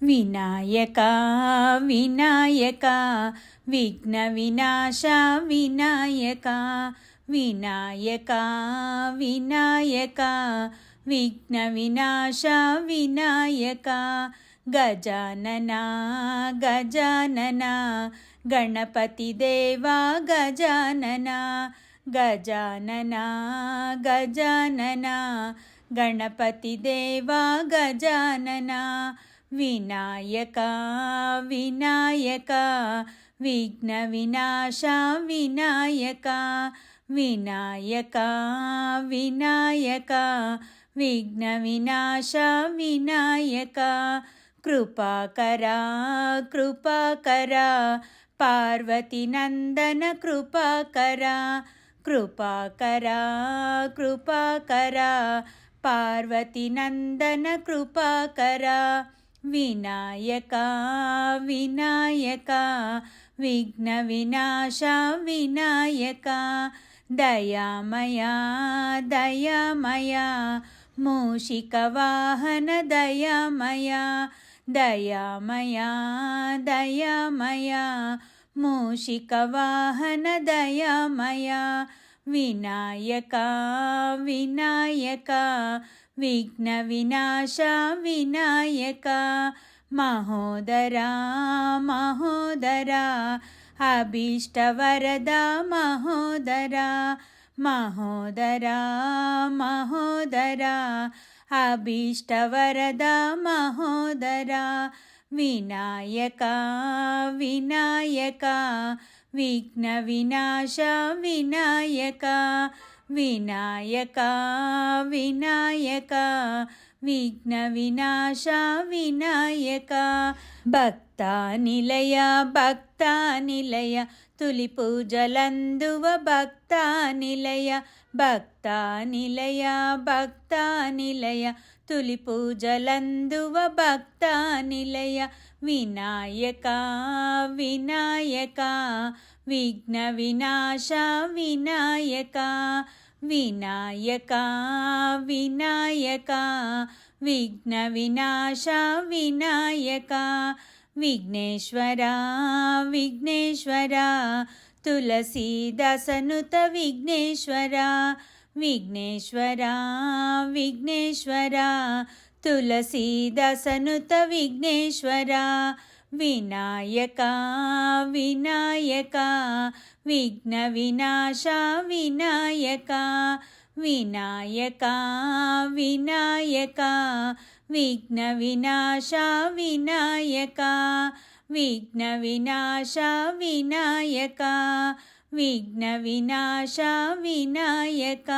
వినాయక వినాయక విఘ్న వినాశ వినాయక వినాయక వినాయక విఘ్న వినాశ వినాయక గజానన గజానన గణపతి దేవా గజానన గజానన గజానన గణపతి దేవా గజానన వినాయక వినాయక విఘ్న వినాశ వినాయక వినాయక వినాయక విఘ్న వినాశ వినాయక కృపాకరా కృపాకరా పార్వతీ నందన కృపాకరా కృపాకరా కృపాకరా పార్వతీ నందన కృపాకరా వినాయక వినాయక విఘ్న వినాశ వినాయక దయామయ దయామయ మూషిక వాహన దయామయ దయామయ దయామయ మూషిక వాహన దయామయ వినాయక వినాయక విఘ్న వినాశ వినాయక మహోదరా మహోదరా అభీష్టవరదా మహోదరా మహోదరా మహోదరా అభీష్టవరదా మహోదరా వినాయక వినాయక విఘ్న వినాశ వినాయక వినాయక వినాయక విఘ్న వినాశ వినాయక భక్తా నిలయ భక్తా నిలయ తులి పూజలందువ భక్తా నిలయ భక్తా నిలయ భక్తా నిలయ తులి పూజలందువ భక్తా నిలయ వినాయక వినాయక విఘ్న వినాశ వినాయక వినాయక వినాయక విఘ్న వినాశ వినాయక విఘ్నేశ్వర విఘ్నేశ్వర తులసీదాసనుత విఘ్నేశ్వర విఘ్నేశ్వర విఘ్నేశ్వర తులసీదాసనుత విఘ్నేశ్వర వినాయక వినాయక విఘ్న వినాశ వినాయక వినాయక వినాయక విఘ్న వినాశ వినాయక విఘ్న వినాశ వినాయక విఘ్న వినాశ వినాయక